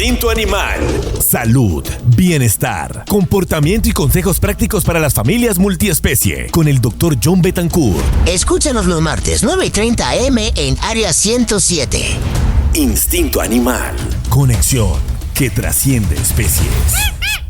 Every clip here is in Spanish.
Instinto Animal. Salud, bienestar, comportamiento y consejos prácticos para las familias multiespecie. Con el Dr. John Betancourt. Escúchanos los martes 9:30 AM en Área 107. Instinto Animal. Conexión que trasciende especies.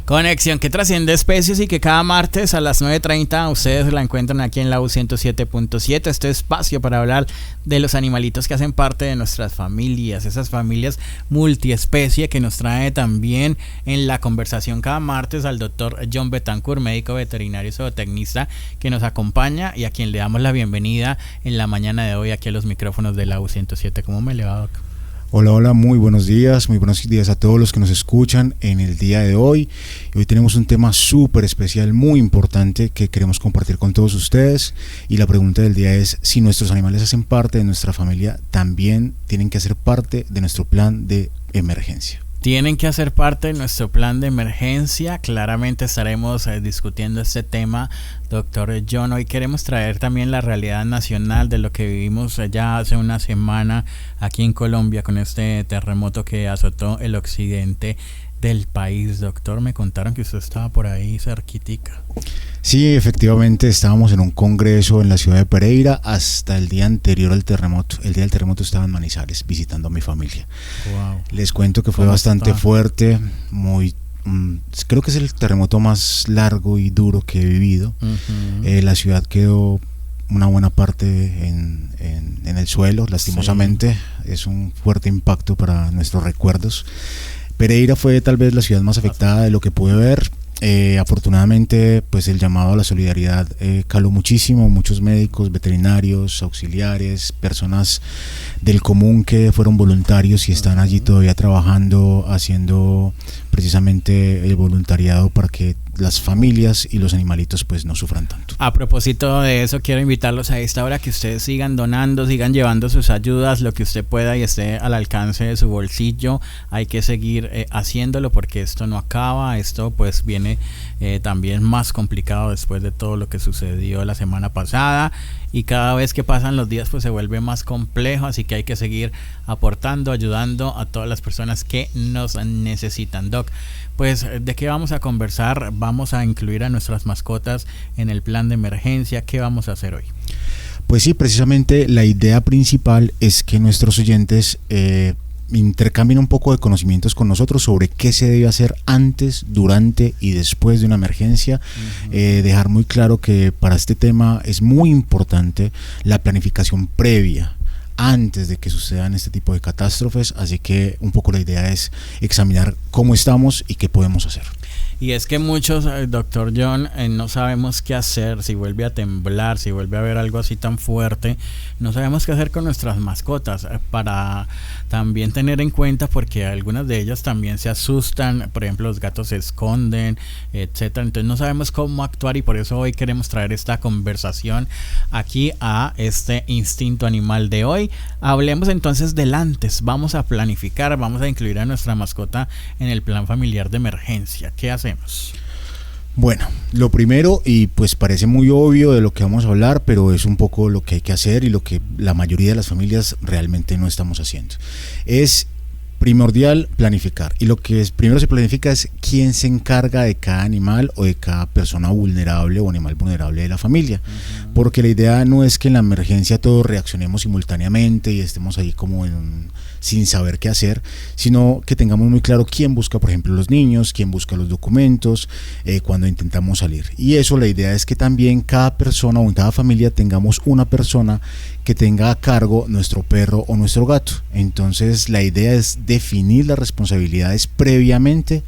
Conexión que trasciende especies y que cada martes a las 9:30 ustedes la encuentran aquí en la U107.7. Este espacio para hablar de los animalitos que hacen parte de nuestras familias, esas familias multiespecie que nos trae también en la conversación cada martes al doctor John Betancourt, médico veterinario y zootecnista, que nos acompaña y a quien le damos la bienvenida en la mañana de hoy aquí a los micrófonos de la U107. ¿Cómo me le va, Doc? Hola, muy buenos días a todos los que nos escuchan en el día de hoy. Hoy tenemos un tema súper especial, muy importante que queremos compartir con todos ustedes, y la pregunta del día es: si nuestros animales hacen parte de nuestra familia, también tienen que hacer parte de nuestro plan de emergencia. Tienen que hacer parte de nuestro plan de emergencia. Claramente estaremos discutiendo este tema, doctor John. Hoy queremos traer también la realidad nacional de lo que vivimos ya hace una semana aquí en Colombia con este terremoto que azotó el occidente del país. Doctor, me contaron que usted estaba por ahí cerquitica. Sí, efectivamente, estábamos en un congreso en la ciudad de Pereira hasta el día anterior al terremoto. El día del terremoto estaba en Manizales visitando a mi familia. Wow. Les cuento que fue bastante fuerte, creo que es el terremoto más largo y duro que he vivido. Uh-huh. La ciudad quedó una buena parte en el suelo, lastimosamente. Sí. Es un fuerte impacto para nuestros recuerdos. Pereira fue tal vez la ciudad más afectada de lo que pude ver. Afortunadamente, pues el llamado a la solidaridad caló muchísimo. Muchos médicos, veterinarios, auxiliares, personas del común que fueron voluntarios y están allí todavía trabajando, haciendo precisamente el voluntariado para que las familias y los animalitos pues no sufran tanto. A propósito de eso, quiero invitarlos a esta hora que ustedes sigan donando, sigan llevando sus ayudas, lo que usted pueda y esté al alcance de su bolsillo. Hay que seguir haciéndolo porque esto no acaba. Esto pues viene también más complicado después de todo lo que sucedió la semana pasada, y cada vez que pasan los días pues se vuelve más complejo, así que hay que seguir aportando, ayudando a todas las personas que nos necesitan. Doc, pues ¿de qué vamos a conversar? Vamos a incluir a nuestras mascotas en el plan de emergencia. ¿Qué vamos a hacer hoy? Pues sí, precisamente la idea principal es que nuestros oyentes intercambien un poco de conocimientos con nosotros sobre qué se debe hacer antes, durante y después de una emergencia. Uh-huh. Dejar muy claro que para este tema es muy importante la planificación previa antes de que sucedan este tipo de catástrofes, así que un poco la idea es examinar cómo estamos y qué podemos hacer. Y es que muchos, doctor John, no sabemos qué hacer si vuelve a temblar, si vuelve a haber algo así tan fuerte. No sabemos qué hacer con nuestras mascotas, para también tener en cuenta, porque algunas de ellas también se asustan. Por ejemplo, los gatos se esconden, etcétera. Entonces no sabemos cómo actuar, y por eso hoy queremos traer esta conversación aquí a este Instinto Animal de hoy. Hablemos entonces del antes. Vamos a planificar, vamos a incluir a nuestra mascota en el plan familiar de emergencia. ¿Qué hacemos? Bueno, lo primero, y pues parece muy obvio de lo que vamos a hablar, pero es un poco lo que hay que hacer y lo que la mayoría de las familias realmente no estamos haciendo. Es primordial planificar, y lo que primero se planifica es quién se encarga de cada animal o de cada persona vulnerable o animal vulnerable de la familia. Uh-huh. Porque la idea no es que en la emergencia todos reaccionemos simultáneamente y estemos ahí como sin saber qué hacer, sino que tengamos muy claro quién busca, por ejemplo, los niños, quién busca los documentos cuando intentamos salir. Y eso, la idea es que también cada persona o en cada familia tengamos una persona que tenga a cargo nuestro perro o nuestro gato. Entonces la idea es definir las responsabilidades previamente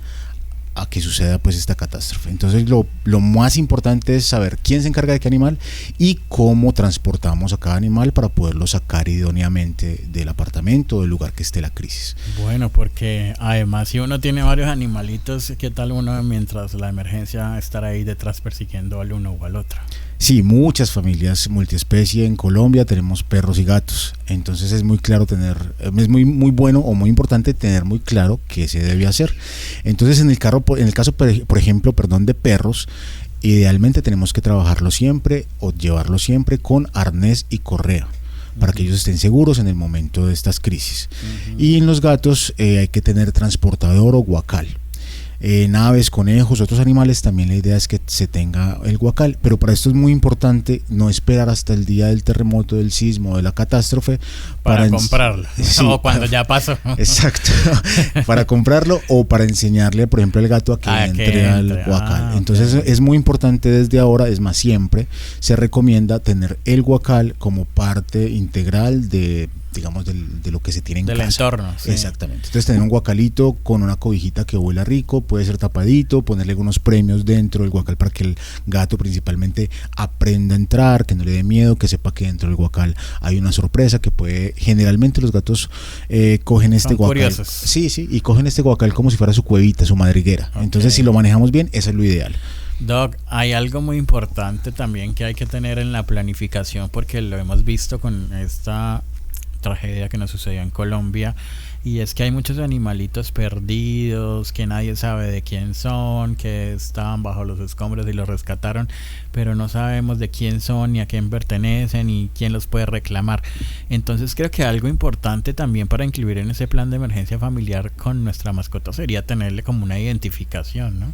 a que suceda pues esta catástrofe. Entonces lo más importante es saber quién se encarga de qué animal y cómo transportamos a cada animal para poderlo sacar idóneamente del apartamento o del lugar que esté la crisis. Bueno, porque además si uno tiene varios animalitos, ¿qué tal uno mientras la emergencia estar ahí detrás persiguiendo al uno o al otro? Sí, muchas familias multiespecie en Colombia tenemos perros y gatos, entonces es muy claro es muy bueno o muy importante tener muy claro qué se debe hacer. Entonces en el caso, por ejemplo, de perros, idealmente tenemos que trabajarlo siempre o llevarlo siempre con arnés y correa, para que ellos estén seguros en el momento de estas crisis. Y en los gatos hay que tener transportador o guacal. En aves, conejos, otros animales también la idea es que se tenga el guacal, pero para esto es muy importante no esperar hasta el día del terremoto, del sismo, de la catástrofe para comprarlo, sí, o cuando ya pasó. Exacto, para comprarlo o para enseñarle, por ejemplo, al gato a que entre al guacal. Entonces es muy importante desde ahora, es más, siempre se recomienda tener el guacal como parte integral de, digamos, de lo que se tiene en del casa. entorno. Sí. Exactamente. Entonces tener un guacalito con una cobijita que huela rico, puede ser tapadito, ponerle algunos premios dentro del guacal para que el gato principalmente aprenda a entrar, que no le dé miedo, que sepa que dentro del guacal hay una sorpresa que puede, generalmente los gatos cogen este guacal. Curiosos. Sí, y cogen este guacal como si fuera su cuevita, su madriguera. Okay. Entonces si lo manejamos bien, eso es lo ideal. Doc, hay algo muy importante también que hay que tener en la planificación, porque lo hemos visto con esta tragedia que nos sucedió en Colombia, y es que hay muchos animalitos perdidos que nadie sabe de quién son, que estaban bajo los escombros y los rescataron, pero no sabemos de quién son, ni a quién pertenecen, ni quién los puede reclamar. Entonces creo que algo importante también para incluir en ese plan de emergencia familiar con nuestra mascota sería tenerle como una identificación, ¿no?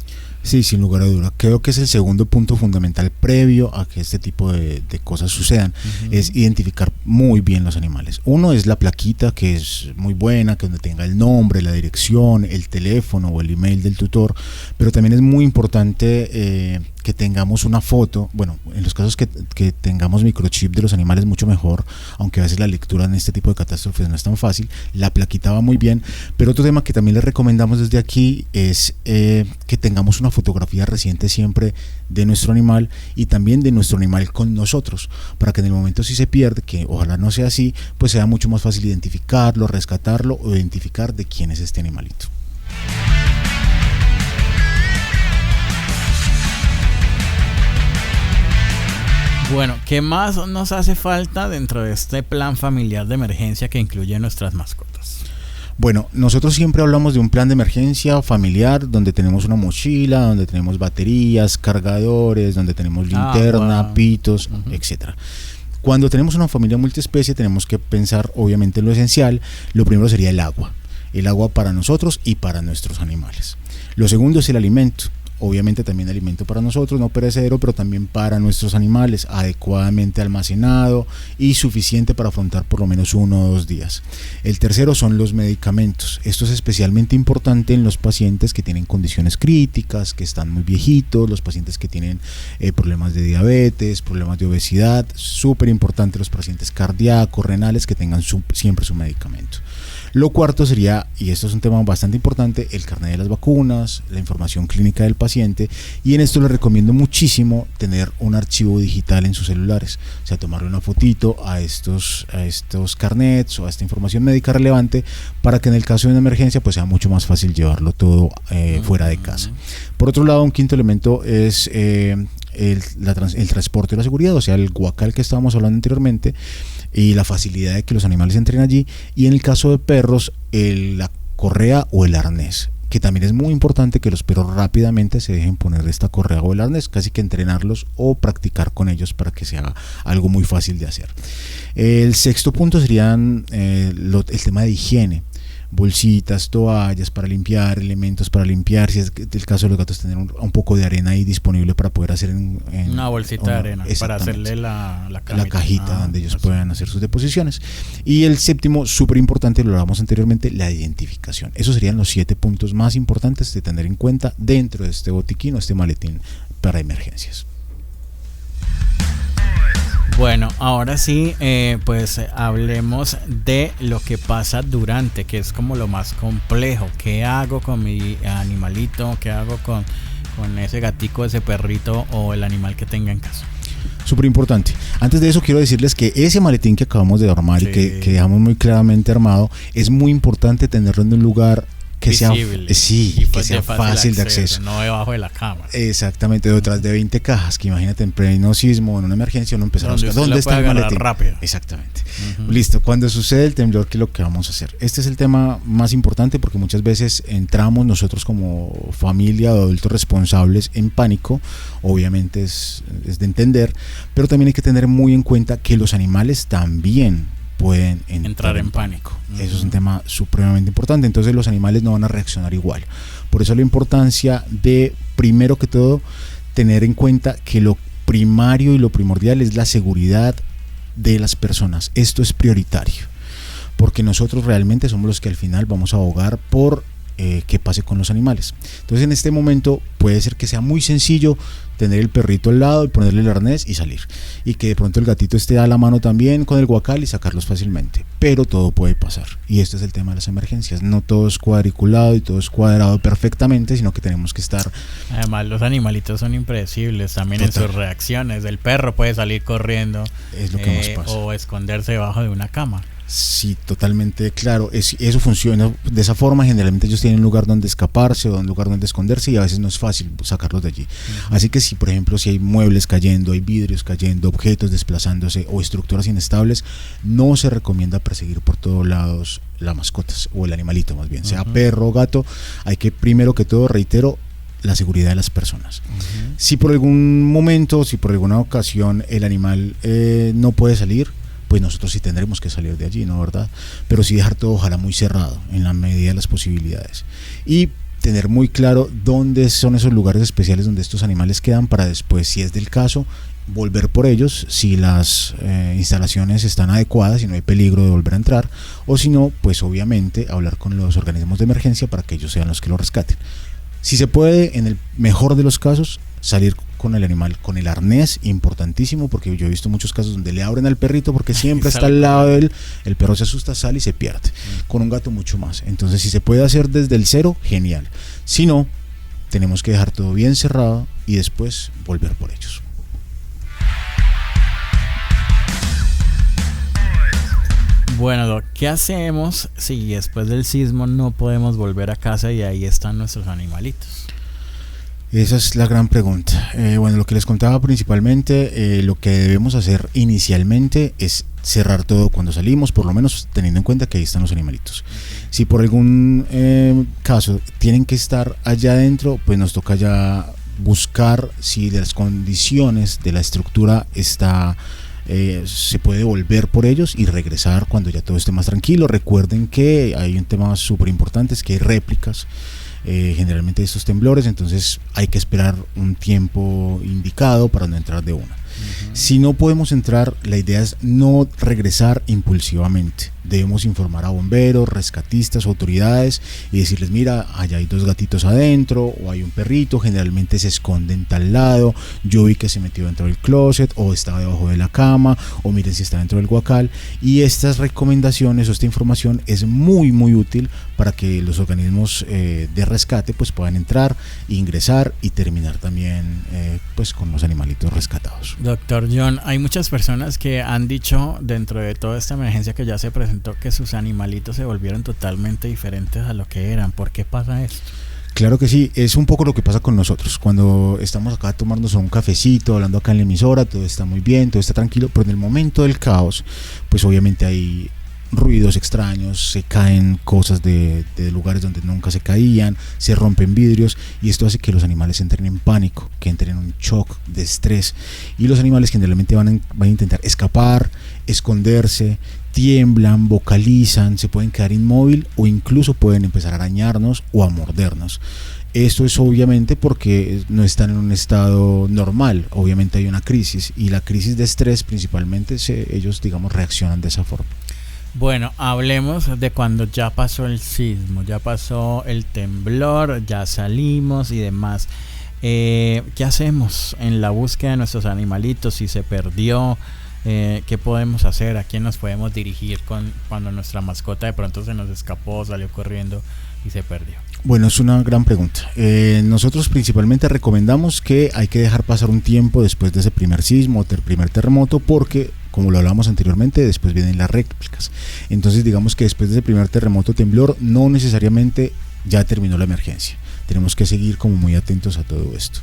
Sí, sin lugar a duda. Creo que es el segundo punto fundamental previo a que este tipo de cosas sucedan, es identificar muy bien los animales. Uno es la plaquita, que es muy buena, que donde tenga el nombre, la dirección, el teléfono o el email del tutor, pero también es muy importante que tengamos una foto. Bueno, en los casos que tengamos microchip de los animales, mucho mejor, aunque a veces la lectura en este tipo de catástrofes no es tan fácil. La plaquita va muy bien, pero otro tema que también les recomendamos desde aquí es que tengamos una fotografía reciente siempre de nuestro animal y también de nuestro animal con nosotros, para que en el momento si se pierde, que ojalá no sea así, pues sea mucho más fácil identificarlo, rescatarlo o identificar de quién es este animalito. Bueno, ¿qué más nos hace falta dentro de este plan familiar de emergencia que incluye nuestras mascotas? Bueno, nosotros siempre hablamos de un plan de emergencia familiar donde tenemos una mochila, donde tenemos baterías, cargadores, donde tenemos linterna, pitos, etcétera. Cuando tenemos una familia multiespecie tenemos que pensar obviamente en lo esencial. Lo primero sería el agua para nosotros y para nuestros animales. Lo segundo es el alimento. Obviamente también alimento para nosotros, no perecedero, pero también para nuestros animales, adecuadamente almacenado y suficiente para afrontar por lo menos 1 o 2 días. El tercero son los medicamentos. Esto es especialmente importante en los pacientes que tienen condiciones críticas, que están muy viejitos, los pacientes que tienen problemas de diabetes, problemas de obesidad. Súper importante los pacientes cardíacos, renales, que tengan siempre su medicamento. Lo cuarto sería, y esto es un tema bastante importante, el carnet de las vacunas, la información clínica del paciente, y en esto les recomiendo muchísimo tener un archivo digital en sus celulares, o sea, tomarle una fotito a estos carnets o a esta información médica relevante para que en el caso de una emergencia pues sea mucho más fácil llevarlo todo fuera de casa. Por otro lado, un quinto elemento es el transporte y la seguridad, o sea, el guacal que estábamos hablando anteriormente, y la facilidad de que los animales entren allí, y en el caso de perros la correa o el arnés, que también es muy importante que los perros rápidamente se dejen poner esta correa o el arnés, casi que entrenarlos o practicar con ellos para que sea algo muy fácil de hacer. El sexto punto serían el tema de higiene. Bolsitas, toallas para limpiar, elementos para limpiar, si es el caso de los gatos, tener un poco de arena ahí disponible para poder hacer una bolsita de arena para hacerle la cajita donde ellos puedan hacer sus deposiciones. Y el séptimo, súper importante, lo hablamos anteriormente, la identificación. Esos serían los 7 puntos más importantes de tener en cuenta dentro de este botiquín o este maletín para emergencias. Bueno, ahora sí, pues hablemos de lo que pasa durante, que es como lo más complejo. ¿Qué hago con mi animalito? ¿Qué hago con ese gatico, ese perrito o el animal que tenga en casa? Súper importante. Antes de eso quiero decirles que ese maletín que acabamos de armar y que dejamos muy claramente armado, es muy importante tenerlo en un lugar que visible, que sea fácil de acceso. No debajo de la cama. Exactamente, detrás de 20 cajas, que imagínate en pleno sismo, en una emergencia, uno empezar a buscar ¿dónde está el maletín? Rápido. Exactamente. Listo, cuando sucede el temblor, ¿qué es lo que vamos a hacer? Este es el tema más importante porque muchas veces entramos nosotros como familia o adultos responsables en pánico, obviamente es de entender, pero también hay que tener muy en cuenta que los animales también pueden entrar en pánico. Eso es un tema supremamente importante. Entonces los animales no van a reaccionar igual. Por eso la importancia de, primero que todo, tener en cuenta que lo primario y lo primordial es la seguridad de las personas. Esto es prioritario, porque nosotros realmente somos los que al final vamos a abogar por qué pase con los animales. Entonces en este momento puede ser que sea muy sencillo tener el perrito al lado y ponerle el arnés y salir, y que de pronto el gatito esté a la mano también con el guacal y sacarlos fácilmente, pero todo puede pasar, y este es el tema de las emergencias. No todo es cuadriculado y todo es cuadrado perfectamente, sino que tenemos que estar... Además los animalitos son impredecibles también. Total. En sus reacciones. El perro puede salir corriendo, es lo que nos pasa, o esconderse debajo de una cama. Sí, totalmente claro. Eso funciona de esa forma. Generalmente ellos tienen un lugar donde escaparse o un lugar donde esconderse, y a veces no es fácil sacarlos de allí. Así que si, por ejemplo, si hay muebles cayendo, hay vidrios cayendo, objetos desplazándose o estructuras inestables, no se recomienda perseguir por todos lados las mascotas o el animalito, más bien, sea perro o gato. Hay que, primero que todo, reitero, la seguridad de las personas. Si por algún momento, si por alguna ocasión el animal no puede salir, pues nosotros sí tendremos que salir de allí, ¿no? ¿Verdad? Pero sí dejar todo, ojalá, muy cerrado en la medida de las posibilidades, y tener muy claro dónde son esos lugares especiales donde estos animales quedan, para después, si es del caso, volver por ellos si las instalaciones están adecuadas y no hay peligro de volver a entrar, o si no, pues obviamente hablar con los organismos de emergencia para que ellos sean los que lo rescaten. Si se puede, en el mejor de los casos, salir con el animal, con el arnés, importantísimo, porque yo he visto muchos casos donde le abren al perrito porque siempre está al lado de él, el perro se asusta, sale y se pierde. Con un gato mucho más. Entonces, si se puede hacer desde el cero, genial. Si no, tenemos que dejar todo bien cerrado y después volver por ellos. Bueno, Doc, ¿qué hacemos si después del sismo no podemos volver a casa y ahí están nuestros animalitos? Esa es la gran pregunta. Bueno, lo que les contaba principalmente, lo que debemos hacer inicialmente es cerrar todo cuando salimos, por lo menos teniendo en cuenta que ahí están los animalitos. Si por algún caso tienen que estar allá adentro, pues nos toca ya buscar si las condiciones de la estructura está... se puede volver por ellos y regresar cuando ya todo esté más tranquilo. Recuerden que hay un tema súper importante, es que hay réplicas generalmente de estos temblores, entonces hay que esperar un tiempo indicado para no entrar de una. Si no podemos entrar, la idea es no regresar impulsivamente. Debemos informar a bomberos, rescatistas, autoridades y decirles: mira, allá hay 2 gatitos adentro, o hay un perrito, generalmente se esconde en tal lado, yo vi que se metió dentro del closet, o estaba debajo de la cama, o miren si está dentro del guacal. Y estas recomendaciones o esta información es muy muy útil para que los organismos de rescate pues puedan entrar, ingresar y terminar también pues con los animalitos rescatados. Doctor John, hay muchas personas que han dicho dentro de toda esta emergencia que ya se presentó que sus animalitos se volvieron totalmente diferentes a lo que eran. ¿Por qué pasa esto? Claro que sí, es un poco lo que pasa con nosotros cuando estamos acá tomándonos un cafecito, hablando acá en la emisora, todo está muy bien, todo está tranquilo, pero en el momento del caos, pues obviamente hay ruidos extraños, se caen cosas de lugares donde nunca se caían, se rompen vidrios, y esto hace que los animales entren en pánico, que entren en un shock de estrés, y los animales generalmente van a intentar escapar, esconderse, tiemblan, vocalizan, se pueden quedar inmóvil o incluso pueden empezar a arañarnos o a mordernos. Esto es obviamente porque no están en un estado normal, obviamente hay una crisis, y la crisis de estrés principalmente ellos, digamos, reaccionan de esa forma. Bueno, hablemos de cuando ya pasó el sismo, ya pasó el temblor, ya salimos y demás. ¿Qué hacemos en la búsqueda de nuestros animalitos? Si se perdió, ¿qué podemos hacer? ¿A quién nos podemos dirigir cuando nuestra mascota de pronto se nos escapó, salió corriendo y se perdió? Bueno, es una gran pregunta. Nosotros principalmente recomendamos que hay que dejar pasar un tiempo después de ese primer sismo o primer terremoto, porque, como lo hablamos anteriormente, después vienen las réplicas. Entonces, digamos que después de ese primer terremoto, temblor, no necesariamente ya terminó la emergencia. Tenemos que seguir como muy atentos a todo esto.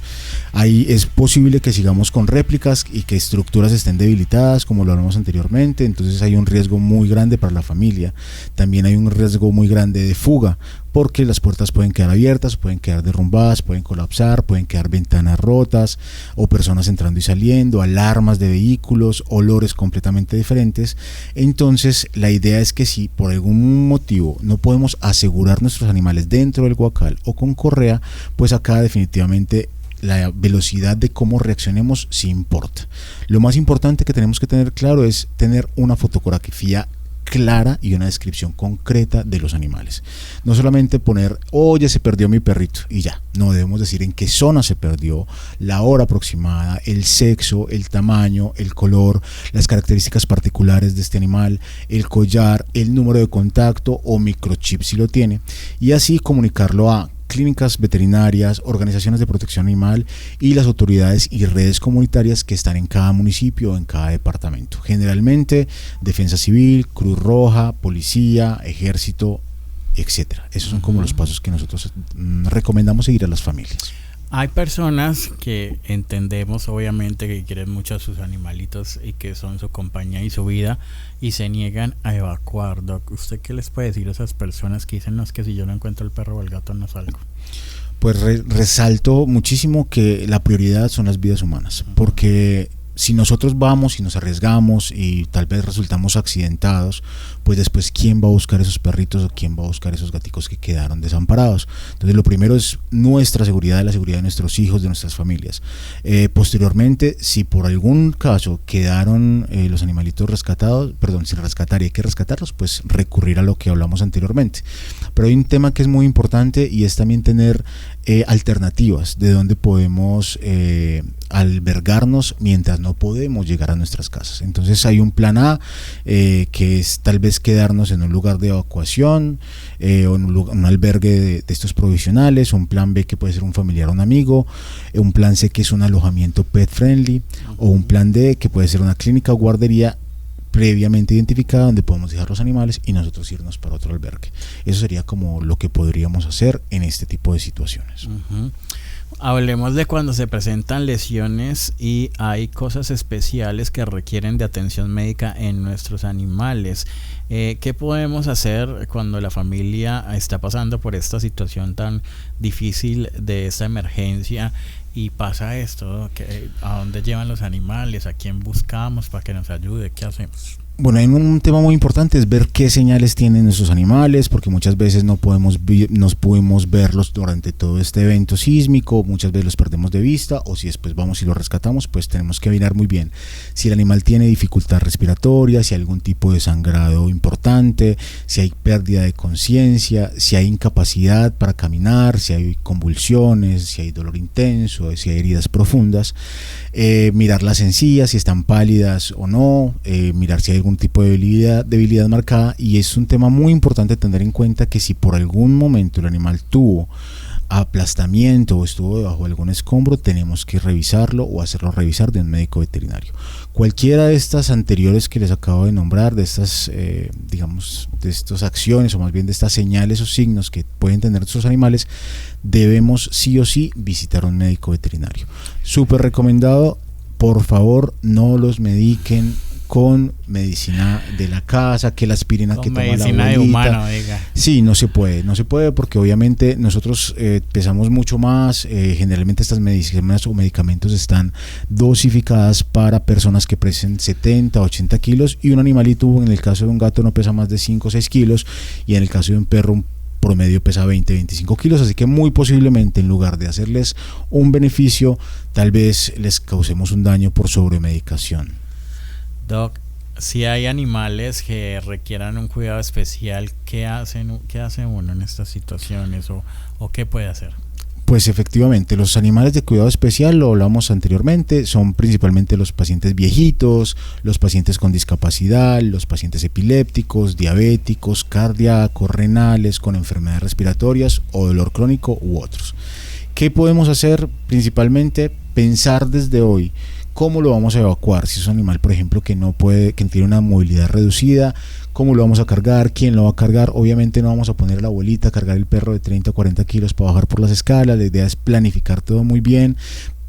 Ahí es posible que sigamos con réplicas y que estructuras estén debilitadas, como lo hablamos anteriormente, entonces hay un riesgo muy grande para la familia. También hay un riesgo muy grande de fuga, porque las puertas pueden quedar abiertas, pueden quedar derrumbadas, pueden colapsar, pueden quedar ventanas rotas o personas entrando y saliendo, alarmas de vehículos, olores completamente diferentes. Entonces la idea es que si por algún motivo no podemos asegurar nuestros animales dentro del guacal o con correa, pues acá definitivamente la velocidad de cómo reaccionemos sí importa. Lo más importante que tenemos que tener claro es tener una fotografía clara y una descripción concreta de los animales. No solamente poner, oye, se perdió mi perrito y ya. No, debemos decir en qué zona se perdió, la hora aproximada, el sexo, el tamaño, el color, las características particulares de este animal, el collar, el número de contacto o microchip si lo tiene, y así comunicarlo a clínicas veterinarias, organizaciones de protección animal y las autoridades y redes comunitarias que están en cada municipio o en cada departamento. Generalmente Defensa Civil, Cruz Roja, Policía, Ejército, etcétera. Esos son como los pasos que nosotros recomendamos seguir a las familias. Hay personas que entendemos obviamente que quieren mucho a sus animalitos y que son su compañía y su vida y se niegan a evacuar. Doc, ¿usted qué les puede decir a esas personas que dicen, no, es que si yo no encuentro el perro o el gato no salgo? Pues resalto muchísimo que la prioridad son las vidas humanas, porque si nosotros vamos y nos arriesgamos y tal vez resultamos accidentados, pues después ¿quién va a buscar esos perritos o quién va a buscar esos gaticos que quedaron desamparados? Entonces lo primero es nuestra seguridad, la seguridad de nuestros hijos, de nuestras familias. Posteriormente, si por algún caso quedaron los animalitos rescatados, sin rescatar y hay que rescatarlos, pues recurrir a lo que hablamos anteriormente. Pero hay un tema que es muy importante y es también tener alternativas de dónde podemos albergarnos mientras no podemos llegar a nuestras casas. Entonces hay un plan A que es tal vez quedarnos en un lugar de evacuación o en un albergue de estos provisionales, un plan B que puede ser un familiar o un amigo, un plan C que es un alojamiento pet friendly o un plan D que puede ser una clínica o guardería previamente identificada donde podemos dejar los animales y nosotros irnos para otro albergue. Eso sería como lo que podríamos hacer en este tipo de situaciones. Hablemos de cuando se presentan lesiones y hay cosas especiales que requieren de atención médica en nuestros animales. ¿Qué podemos hacer cuando la familia está pasando por esta situación tan difícil de esta emergencia y pasa esto? ¿A dónde llevan los animales? ¿A quién buscamos para que nos ayude? ¿Qué hacemos? Bueno, hay un tema muy importante, es ver qué señales tienen nuestros animales, porque muchas veces no pudimos verlos durante todo este evento sísmico, muchas veces los perdemos de vista, o si después vamos y los rescatamos, pues tenemos que mirar muy bien si el animal tiene dificultad respiratoria, si hay algún tipo de sangrado importante, si hay pérdida de conciencia, si hay incapacidad para caminar, si hay convulsiones, si hay dolor intenso, si hay heridas profundas, mirar las encías, si están pálidas o no, mirar si hay algún tipo de debilidad marcada, y es un tema muy importante tener en cuenta que si por algún momento el animal tuvo aplastamiento o estuvo debajo de algún escombro, tenemos que revisarlo o hacerlo revisar de un médico veterinario. Cualquiera de estas anteriores que les acabo de nombrar, de estas de estas acciones o más bien de estas señales o signos que pueden tener estos animales, debemos sí o sí visitar a un médico veterinario. Súper recomendado, por favor no los mediquen con medicina de la casa, que la aspirina con que toma la abuelita. Medicina de humano, diga. Sí, no se puede porque obviamente nosotros pesamos mucho más, generalmente estas medicinas o medicamentos están dosificadas para personas que pesen 70, 80 kilos y un animalito, en el caso de un gato no pesa más de 5 o 6 kilos y en el caso de un perro un promedio pesa 20, 25 kilos, así que muy posiblemente en lugar de hacerles un beneficio, tal vez les causemos un daño por sobremedicación. Doc, si hay animales que requieran un cuidado especial, ¿qué hace uno en estas situaciones o qué puede hacer? Pues efectivamente, los animales de cuidado especial, lo hablamos anteriormente, son principalmente los pacientes viejitos, los pacientes con discapacidad, los pacientes epilépticos, diabéticos, cardíacos, renales, con enfermedades respiratorias o dolor crónico u otros. ¿Qué podemos hacer? Principalmente pensar desde hoy ¿cómo lo vamos a evacuar? Si es un animal, por ejemplo, que no puede, que tiene una movilidad reducida, ¿cómo lo vamos a cargar? ¿Quién lo va a cargar? Obviamente no vamos a poner a la abuelita a cargar el perro de 30 o 40 kilos para bajar por las escalas. La idea es planificar todo muy bien,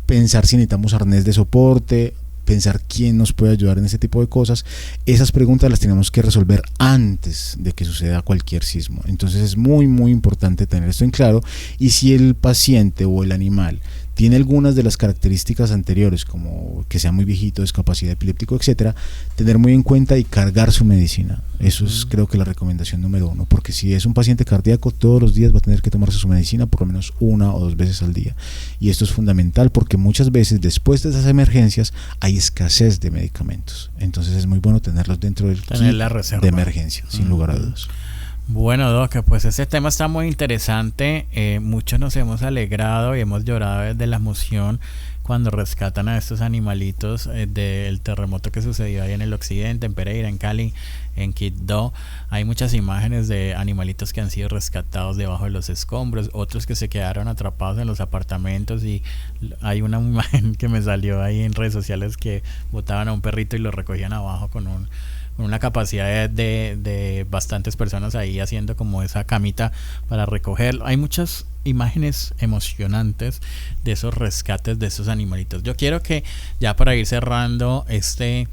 pensar si necesitamos arnés de soporte, pensar quién nos puede ayudar en ese tipo de cosas. Esas preguntas las tenemos que resolver antes de que suceda cualquier sismo. Entonces es muy importante tener esto en claro, y si el paciente o el animal tiene algunas de las características anteriores, como que sea muy viejito, discapacidad, epiléptico, etcétera, tener muy en cuenta y cargar su medicina. Eso es, creo que, la recomendación número 1, porque si es un paciente cardíaco, todos los días va a tener que tomarse su medicina por lo menos 1 o 2 veces al día. Y esto es fundamental porque muchas veces después de esas emergencias hay escasez de medicamentos. Entonces es muy bueno tenerlos dentro del kit de emergencia, sin lugar a dudas. Bueno, Doc, pues este tema está muy interesante. Muchos nos hemos alegrado y hemos llorado desde la emoción cuando rescatan a estos animalitos del terremoto que sucedió ahí en el occidente, en Pereira, en Cali, en Quibdó. Hay muchas imágenes de animalitos que han sido rescatados debajo de los escombros, otros que se quedaron atrapados en los apartamentos, y hay una imagen que me salió ahí en redes sociales que botaban a un perrito y lo recogían abajo con una capacidad de bastantes personas ahí haciendo como esa camita para recogerlo. Hay muchas imágenes emocionantes de esos rescates de esos animalitos. Yo quiero que, ya para ir cerrando este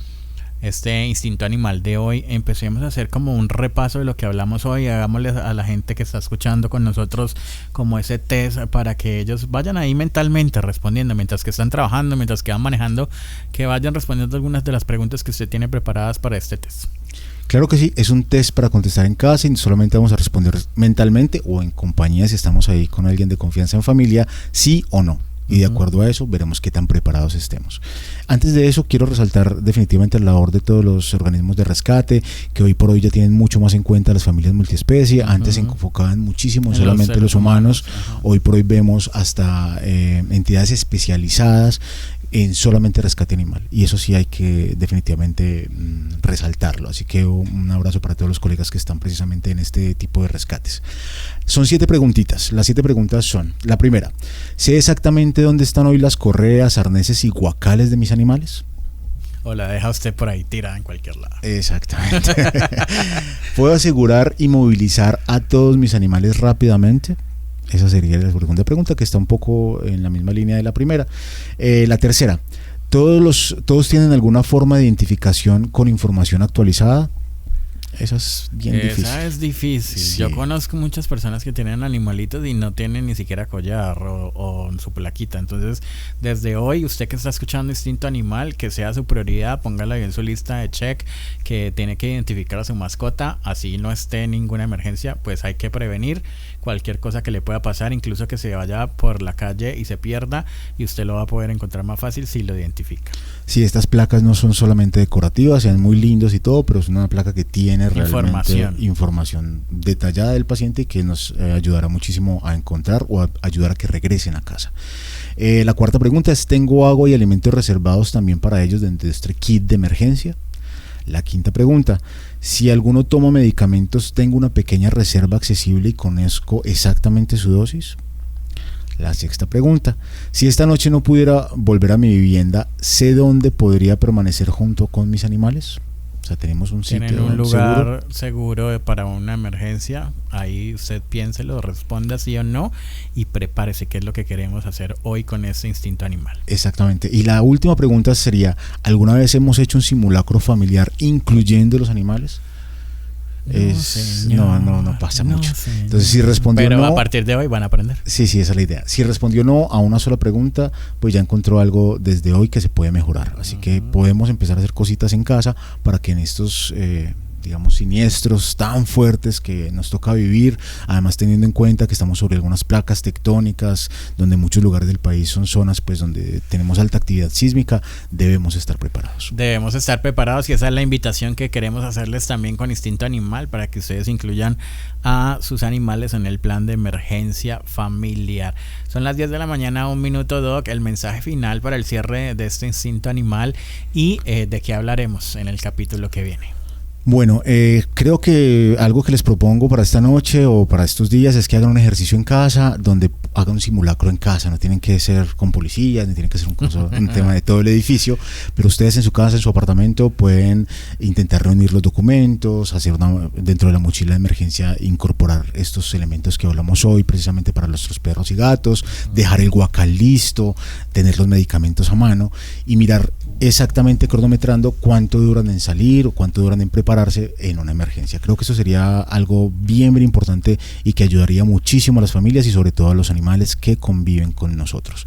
instinto animal de hoy, empecemos a hacer como un repaso de lo que hablamos hoy. Hagámosle a la gente que está escuchando con nosotros como ese test para que ellos vayan ahí mentalmente respondiendo mientras que están trabajando, mientras que van manejando, que vayan respondiendo algunas de las preguntas que usted tiene preparadas para este test. Claro que sí, es un test para contestar en casa y solamente vamos a responder mentalmente o en compañía, si estamos ahí con alguien de confianza en familia, sí o no. Y de acuerdo a eso veremos qué tan preparados estemos. Antes de eso, quiero resaltar definitivamente la labor de todos los organismos de rescate, que hoy por hoy ya tienen mucho más en cuenta las familias multiespecie. Antes se enfocaban muchísimo en solamente los humanos. Hoy por hoy vemos hasta entidades especializadas en solamente rescate animal, y eso sí hay que definitivamente resaltarlo. Así que un abrazo para todos los colegas que están precisamente en este tipo de rescates. Son 7 preguntitas. Las 7 preguntas son: la primera, ¿sé exactamente dónde están hoy las correas, arneses y guacales de mis animales? O la deja usted por ahí tirada en cualquier lado. Exactamente. ¿Puedo asegurar y movilizar a todos mis animales rápidamente? Esa sería la segunda pregunta, que está un poco en la misma línea de la primera. La tercera, ¿todos tienen alguna forma de identificación con información actualizada? Esa es bien difícil. Esa es difícil. Sí. Yo conozco muchas personas que tienen animalitos y no tienen ni siquiera collar o su plaquita. Entonces, desde hoy, usted que está escuchando Instinto Animal, que sea su prioridad, póngala en su lista de check, que tiene que identificar a su mascota. Así no esté en ninguna emergencia, pues hay que prevenir cualquier cosa que le pueda pasar, incluso que se vaya por la calle y se pierda, y usted lo va a poder encontrar más fácil si lo identifica. Sí, estas placas no son solamente decorativas, sean muy lindos y todo, pero es una placa que tiene realmente información detallada del paciente y que nos ayudará muchísimo a encontrar o a ayudar a que regresen a casa. La cuarta pregunta es: ¿tengo agua y alimentos reservados también para ellos dentro de este kit de emergencia? La quinta pregunta: si alguno toma medicamentos, ¿tengo una pequeña reserva accesible y conozco exactamente su dosis? La sexta pregunta: si esta noche no pudiera volver a mi vivienda, ¿sé dónde podría permanecer junto con mis animales? O sea, tenemos un sitio, tienen un lugar seguro para una emergencia. Ahí usted piénselo, responda sí o no y prepárese, qué es lo que queremos hacer hoy con este instinto animal. Exactamente. Y la última pregunta sería: ¿alguna vez hemos hecho un simulacro familiar incluyendo los animales? No pasa mucho. Señor. Entonces, si respondió pero no, a partir de hoy van a aprender. Sí, esa es la idea. Si respondió no a una sola pregunta, pues ya encontró algo desde hoy que se puede mejorar. Así que podemos empezar a hacer cositas en casa para que en estos digamos, siniestros tan fuertes que nos toca vivir, además teniendo en cuenta que estamos sobre algunas placas tectónicas, donde muchos lugares del país son zonas pues donde tenemos alta actividad sísmica, debemos estar preparados. Debemos estar preparados, y esa es la invitación que queremos hacerles también con Instinto Animal, para que ustedes incluyan a sus animales en el plan de emergencia familiar. Son las 10 de la mañana, 1 minuto, Doc. El mensaje final para el cierre de este Instinto Animal y de qué hablaremos en el capítulo que viene. Bueno, creo que algo que les propongo para esta noche o para estos días es que hagan un ejercicio en casa, donde hagan un simulacro en casa. No tienen que ser con policías, ni tienen que ser un tema de todo el edificio, pero ustedes en su casa, en su apartamento, pueden intentar reunir los documentos, hacer dentro de la mochila de emergencia, incorporar estos elementos que hablamos hoy precisamente para nuestros perros y gatos, dejar el guacal listo, tener los medicamentos a mano y mirar exactamente, cronometrando, cuánto duran en salir o cuánto duran en prepararse en una emergencia. Creo que eso sería algo bien importante y que ayudaría muchísimo a las familias y sobre todo a los animales que conviven con nosotros.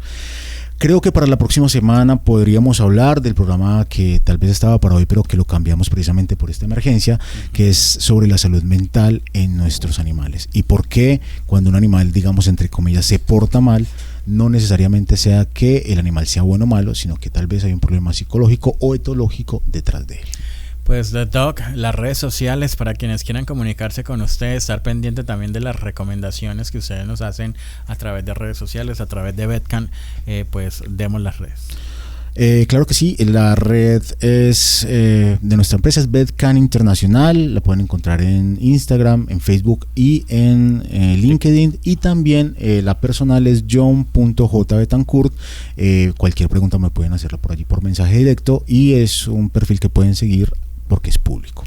Creo que para la próxima semana podríamos hablar del programa que tal vez estaba para hoy, pero que lo cambiamos precisamente por esta emergencia, que es sobre la salud mental en nuestros animales y por qué cuando un animal, digamos entre comillas, se porta mal, no necesariamente sea que el animal sea bueno o malo, sino que tal vez hay un problema psicológico o etológico detrás de él. Pues The Doc, las redes sociales para quienes quieran comunicarse con usted, estar pendiente también de las recomendaciones que ustedes nos hacen a través de redes sociales, a través de Vetcan, pues demos las redes. Claro que sí, la red es de nuestra empresa, es Vetcan Internacional, la pueden encontrar en Instagram, en Facebook y en LinkedIn, y también la personal es john.jbetancourt. Cualquier pregunta me pueden hacerla por allí por mensaje directo y es un perfil que pueden seguir porque es público.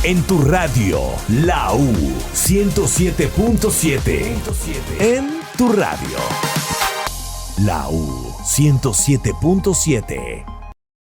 En tu radio, la U 107.7. En tu radio, la U 107.7.